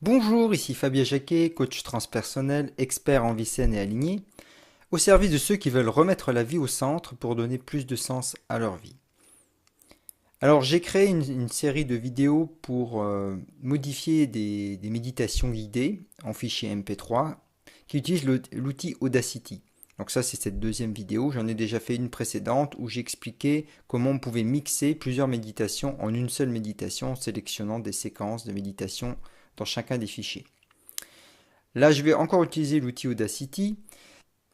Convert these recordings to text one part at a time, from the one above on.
Bonjour, ici Fabien Jacquet, coach transpersonnel, expert en vie saine et alignée, au service de ceux qui veulent remettre la vie au centre pour donner plus de sens à leur vie. Alors j'ai créé une série de vidéos pour modifier des méditations guidées en fichier MP3 qui utilisent l'outil Audacity. Donc ça c'est cette deuxième vidéo, j'en ai déjà fait une précédente où j'expliquais comment on pouvait mixer plusieurs méditations en une seule méditation en sélectionnant des séquences de méditation dans chacun des fichiers. Là, je vais encore utiliser l'outil Audacity.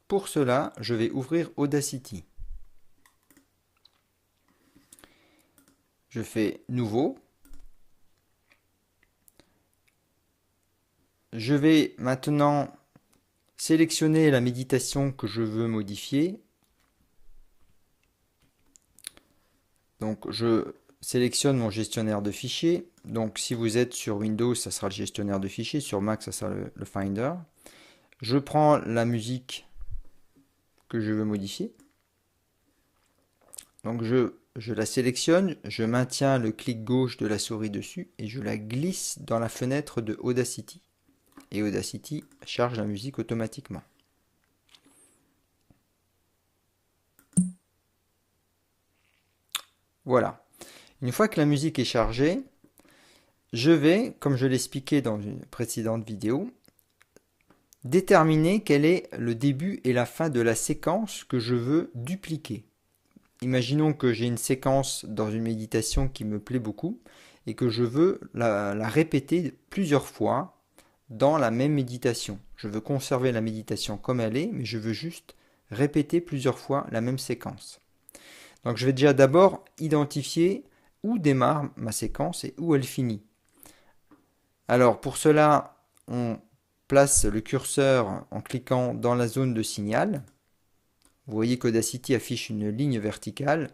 Pour cela, je vais ouvrir Audacity. Je fais Nouveau. Je vais maintenant sélectionner la méditation que je veux modifier. Donc, je sélectionne mon gestionnaire de fichiers. Donc, si vous êtes sur Windows, ça sera le gestionnaire de fichiers. Sur Mac, ça sera le Finder. Je prends la musique que je veux modifier. Donc je la sélectionne, je maintiens le clic gauche de la souris dessus et je la glisse dans la fenêtre de Audacity. Et Audacity charge la musique automatiquement. Voilà. Une fois que la musique est chargée, je vais, comme je l'expliquais dans une précédente vidéo, déterminer quel est le début et la fin de la séquence que je veux dupliquer. Imaginons que j'ai une séquence dans une méditation qui me plaît beaucoup et que je veux la répéter plusieurs fois dans la même méditation. Je veux conserver la méditation comme elle est, mais je veux juste répéter plusieurs fois la même séquence. Donc je vais déjà d'abord identifier où démarre ma séquence et où elle finit. Alors pour cela, on place le curseur en cliquant dans la zone de signal. Vous voyez qu'Audacity affiche une ligne verticale.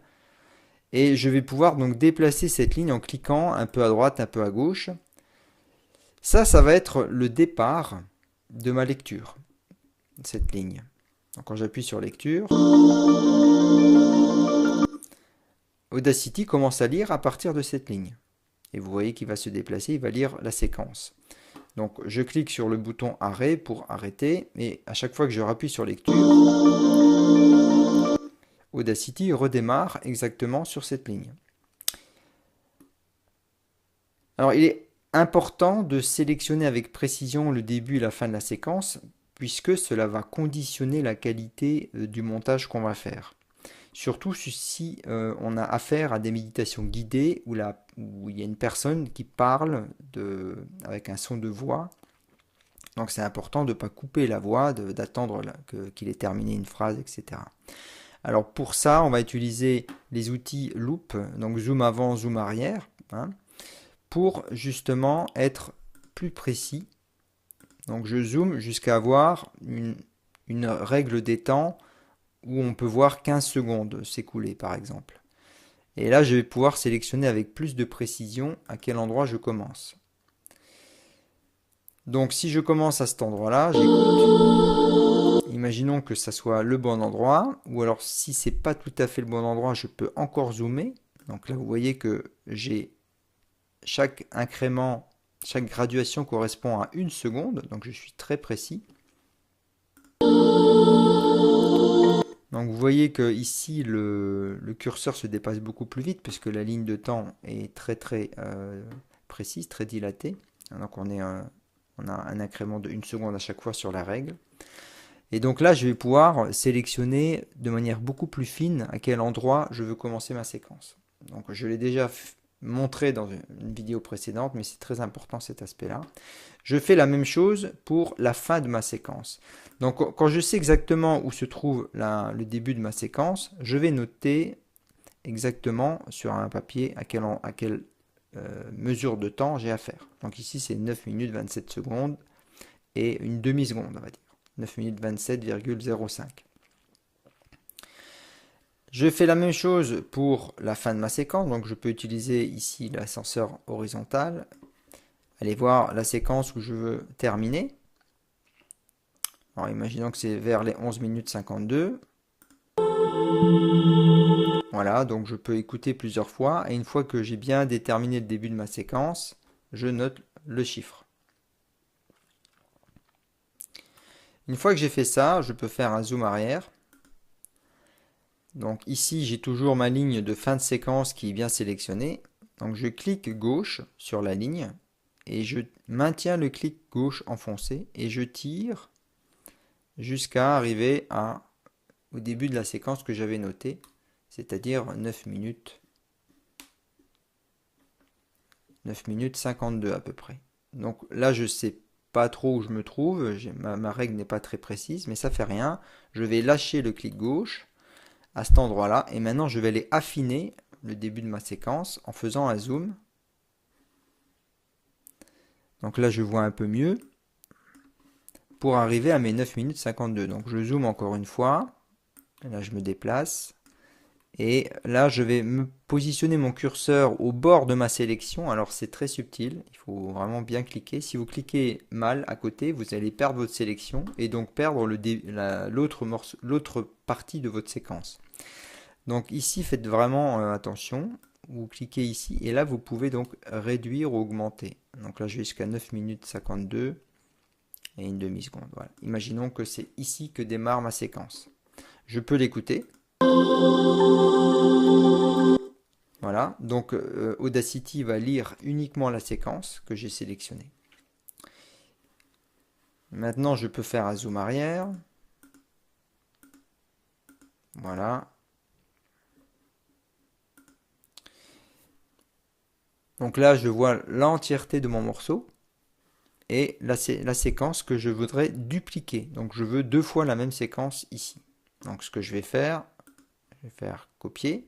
Et je vais pouvoir donc déplacer cette ligne en cliquant un peu à droite, un peu à gauche. Ça va être le départ de ma lecture, cette ligne. Donc quand j'appuie sur lecture, Audacity commence à lire à partir de cette ligne. Et vous voyez qu'il va se déplacer, il va lire la séquence. Donc je clique sur le bouton arrêt pour arrêter, et à chaque fois que je rappuie sur lecture, Audacity redémarre exactement sur cette ligne. Alors il est important de sélectionner avec précision le début et la fin de la séquence, puisque cela va conditionner la qualité du montage qu'on va faire. Surtout si on a affaire à des méditations guidées où il y a une personne qui parle avec un son de voix. Donc c'est important de ne pas couper la voix, d'attendre qu'il ait terminé une phrase, etc. Alors pour ça, on va utiliser les outils loop, donc zoom avant, zoom arrière, hein, pour justement être plus précis. Donc je zoome jusqu'à avoir une règle des temps où on peut voir 15 secondes s'écouler par exemple. Et là je vais pouvoir sélectionner avec plus de précision à quel endroit je commence. Donc si je commence à cet endroit-là, j'écoute. Imaginons que ça soit le bon endroit, ou alors si c'est pas tout à fait le bon endroit, je peux encore zoomer. Donc là vous voyez que j'ai chaque incrément, chaque graduation correspond à 1 seconde, donc je suis très précis. Donc vous voyez que ici le curseur se dépasse beaucoup plus vite puisque la ligne de temps est très précise, très dilatée. Donc on a un incrément de 1 seconde à chaque fois sur la règle. Et donc là je vais pouvoir sélectionner de manière beaucoup plus fine à quel endroit je veux commencer ma séquence. Donc je l'ai déjà montré dans une vidéo précédente, mais c'est très important cet aspect-là. Je fais la même chose pour la fin de ma séquence. Donc quand je sais exactement où se trouve le début de ma séquence, je vais noter exactement sur un papier à quelle mesure de temps j'ai à faire. Donc ici c'est 9 minutes 27 secondes et une demi-seconde, on va dire. 9 minutes 27,05. Je fais la même chose pour la fin de ma séquence, donc je peux utiliser ici l'ascenseur horizontal, aller voir la séquence où je veux terminer. Alors imaginons que c'est vers les 11 minutes 52. Voilà, donc je peux écouter plusieurs fois, et une fois que j'ai bien déterminé le début de ma séquence, je note le chiffre. Une fois que j'ai fait ça, je peux faire un zoom arrière. Donc ici, j'ai toujours ma ligne de fin de séquence qui est bien sélectionnée. Donc je clique gauche sur la ligne et je maintiens le clic gauche enfoncé et je tire jusqu'à arriver au début de la séquence que j'avais notée, c'est-à-dire 9 minutes 52 à peu près. Donc là, je sais pas trop où je me trouve, ma règle n'est pas très précise, mais ça fait rien. Je vais lâcher le clic gauche à cet endroit-là, et maintenant je vais aller affiner le début de ma séquence en faisant un zoom. Donc là, je vois un peu mieux pour arriver à mes 9 minutes 52. Donc je zoome encore une fois, et là je me déplace. Et là, je vais me positionner mon curseur au bord de ma sélection. Alors, c'est très subtil. Il faut vraiment bien cliquer. Si vous cliquez mal à côté, vous allez perdre votre sélection et donc perdre l'autre partie de votre séquence. Donc ici, faites vraiment attention. Vous cliquez ici et là, vous pouvez donc réduire ou augmenter. Donc là, je vais jusqu'à 9 minutes 52 et une demi-seconde. Voilà. Imaginons que c'est ici que démarre ma séquence. Je peux l'écouter. Voilà, donc Audacity va lire uniquement la séquence que j'ai sélectionnée. Maintenant, je peux faire un zoom arrière. Voilà. Donc là, je vois l'entièreté de mon morceau et la séquence que je voudrais dupliquer. Donc je veux 2 fois la même séquence ici. Donc ce que je vais faire copier.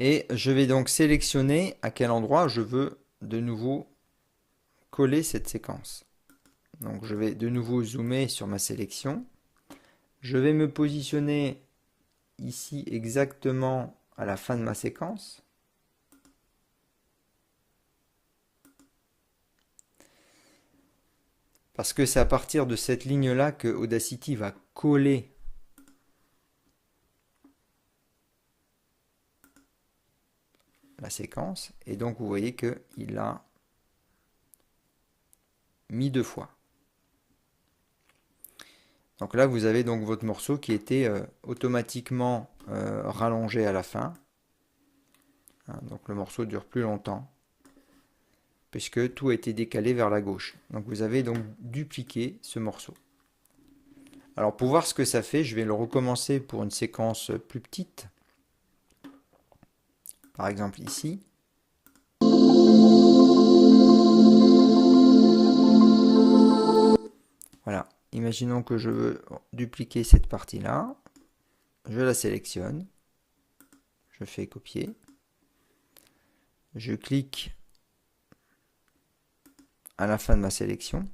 Et je vais donc sélectionner à quel endroit je veux de nouveau coller cette séquence. Donc je vais de nouveau zoomer sur ma sélection. Je vais me positionner ici exactement à la fin de ma séquence. Parce que c'est à partir de cette ligne-là que Audacity va coller la séquence. Et donc vous voyez qu'il a mis 2 fois. Donc là vous avez donc votre morceau qui était automatiquement rallongé à la fin. Hein, donc le morceau dure plus longtemps puisque tout a été décalé vers la gauche. Donc vous avez donc dupliqué ce morceau. Alors pour voir ce que ça fait, je vais le recommencer pour une séquence plus petite. Par exemple ici. Voilà. Imaginons que je veux dupliquer cette partie-là. Je la sélectionne. Je fais copier. Je clique à la fin de ma sélection.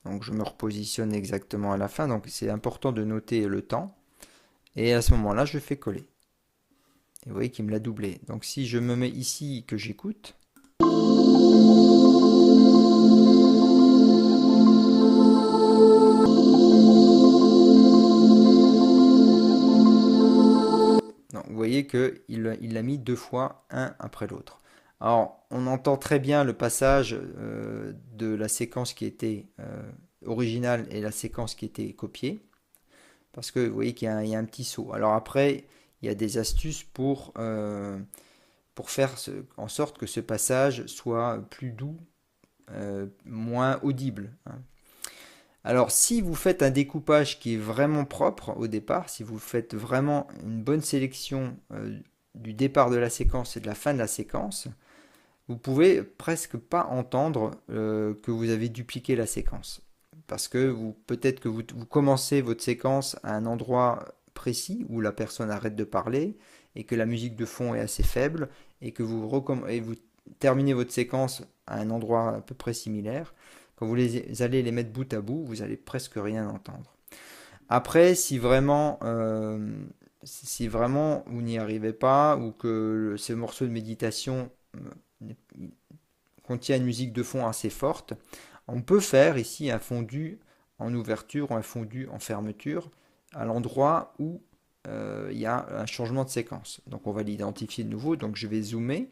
Donc je me repositionne exactement à la fin. Donc c'est important de noter le temps. Et à ce moment-là, je fais coller. Et vous voyez qu'il me l'a doublé. Donc si je me mets ici que j'écoute. Vous voyez qu'il l'a mis 2 fois, un après l'autre. Alors, on entend très bien le passage de la séquence qui était originale et la séquence qui était copiée. Parce que vous voyez qu'il y a un petit saut. Alors après, il y a des astuces pour faire en sorte que ce passage soit plus doux, moins audible. Hein. Alors, si vous faites un découpage qui est vraiment propre au départ, si vous faites vraiment une bonne sélection du départ de la séquence et de la fin de la séquence, vous pouvez presque pas entendre que vous avez dupliqué la séquence. Parce que peut-être que vous commencez votre séquence à un endroit précis où la personne arrête de parler et que la musique de fond est assez faible et que vous terminez votre séquence à un endroit à peu près similaire. Quand vous allez les mettre bout à bout, vous allez presque rien entendre. Après, si vraiment vous n'y arrivez pas ou que ce morceau de méditation contient une musique de fond assez forte, on peut faire ici un fondu en ouverture ou un fondu en fermeture à l'endroit où il y a un changement de séquence. Donc on va l'identifier de nouveau. Donc je vais zoomer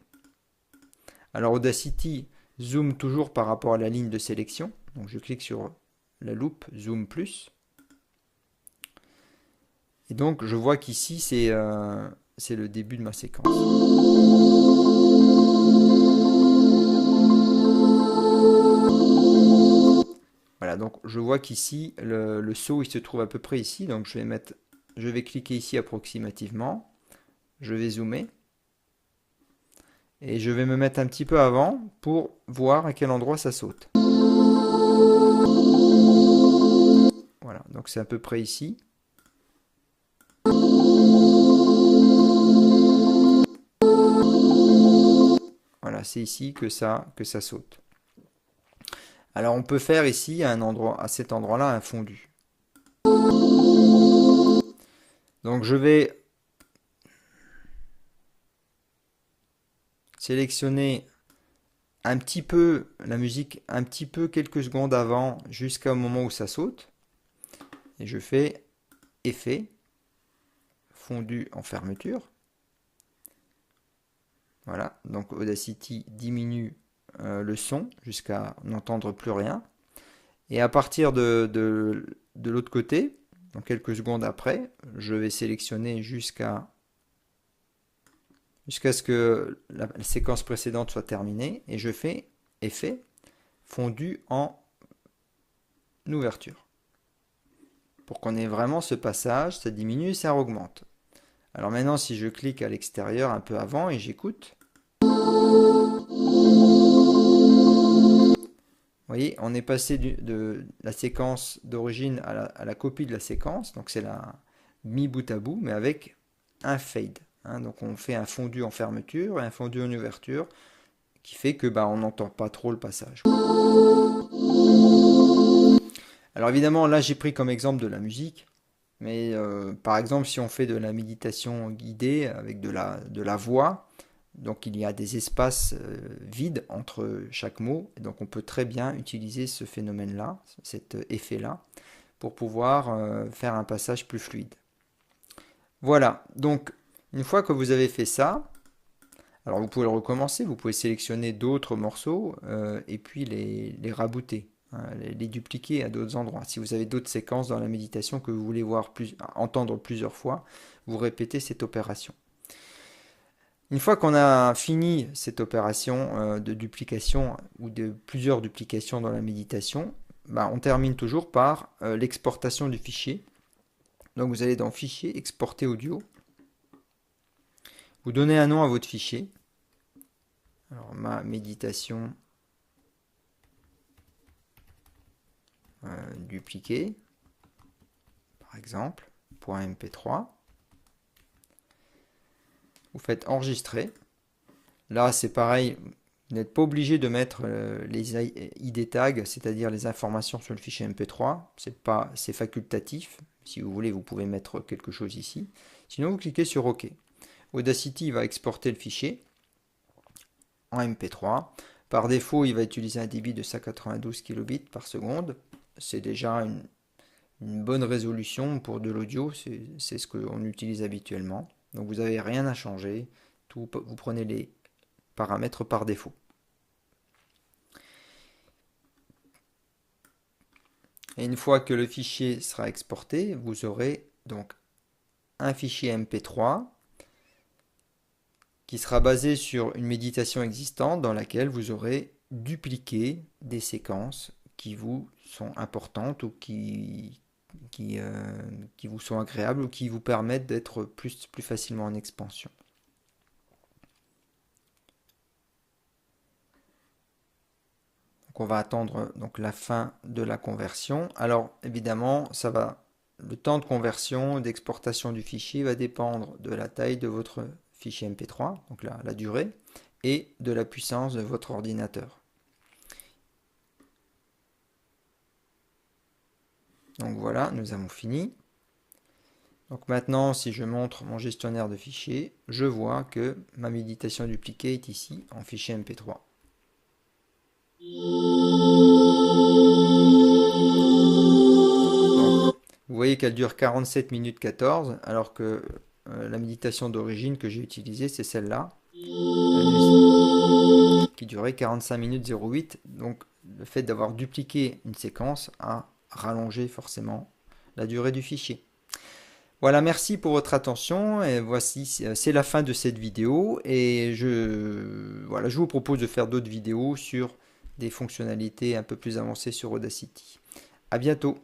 Alors Audacity zoome toujours par rapport à la ligne de sélection. Donc je clique sur la loupe Zoom plus. Et donc je vois qu'ici c'est le début de ma séquence. Voilà, donc je vois qu'ici le saut il se trouve à peu près ici. Donc je vais cliquer ici approximativement. Je vais zoomer. Et je vais me mettre un petit peu avant pour voir à quel endroit ça saute. Voilà, donc c'est à peu près ici. Voilà, c'est ici que ça saute. Alors on peut faire ici à cet endroit-là un fondu. Donc je vais sélectionner un petit peu la musique, un petit peu quelques secondes avant, jusqu'au moment où ça saute. Et je fais effet, fondu en fermeture. Voilà, donc Audacity diminue le son jusqu'à n'entendre plus rien. Et à partir de l'autre côté, donc quelques secondes après, je vais sélectionner jusqu'à ce que la séquence précédente soit terminée et je fais effet fondu en ouverture. Pour qu'on ait vraiment ce passage, ça diminue et ça augmente. Alors maintenant, si je clique à l'extérieur un peu avant et j'écoute, vous voyez, on est passé de la séquence d'origine à la copie de la séquence, donc c'est la mis bout à bout, mais avec un fade. Donc on fait un fondu en fermeture et un fondu en ouverture, qui fait que on n'entend pas trop le passage. Alors évidemment, là j'ai pris comme exemple de la musique, mais par exemple si on fait de la méditation guidée avec de la voix, donc il y a des espaces vides entre chaque mot, et donc on peut très bien utiliser ce phénomène-là, cet effet-là, pour pouvoir faire un passage plus fluide. Voilà, donc une fois que vous avez fait ça, alors vous pouvez le recommencer, vous pouvez sélectionner d'autres morceaux et puis les rabooter, les dupliquer à d'autres endroits. Si vous avez d'autres séquences dans la méditation que vous voulez entendre plusieurs fois, vous répétez cette opération. Une fois qu'on a fini cette opération de duplication ou de plusieurs duplications dans la méditation, on termine toujours par l'exportation du fichier. Donc vous allez dans Fichier, Exporter audio. Vous donnez un nom à votre fichier. Alors ma méditation dupliquée, par exemple, .mp3. Vous faites enregistrer. Là, c'est pareil, vous n'êtes pas obligé de mettre les ID tags, c'est-à-dire les informations sur le fichier MP3. C'est facultatif. Si vous voulez, vous pouvez mettre quelque chose ici. Sinon, vous cliquez sur OK. Audacity va exporter le fichier en MP3. Par défaut, il va utiliser un débit de 192 kilobits par seconde. C'est déjà une bonne résolution pour de l'audio. C'est ce qu'on utilise habituellement. Donc vous n'avez rien à changer. Vous prenez les paramètres par défaut. Et une fois que le fichier sera exporté, vous aurez donc un fichier MP3 qui sera basé sur une méditation existante dans laquelle vous aurez dupliqué des séquences qui vous sont importantes ou qui vous sont agréables ou qui vous permettent d'être plus facilement en expansion. Donc on va attendre donc la fin de la conversion. Alors évidemment, le temps de conversion, d'exportation du fichier va dépendre de la taille de votre fichier MP3, donc la durée, et de la puissance de votre ordinateur. Donc voilà, nous avons fini. Donc maintenant, si je montre mon gestionnaire de fichiers, je vois que ma méditation dupliquée est ici, en fichier MP3. Donc, vous voyez qu'elle dure 47 minutes 14, alors que la méditation d'origine que j'ai utilisée, c'est celle-là, qui durait 45 minutes 08. Donc le fait d'avoir dupliqué une séquence a rallongé forcément la durée du fichier. Voilà, merci pour votre attention et voici, c'est la fin de cette vidéo et voilà, je vous propose de faire d'autres vidéos sur des fonctionnalités un peu plus avancées sur Audacity. À bientôt.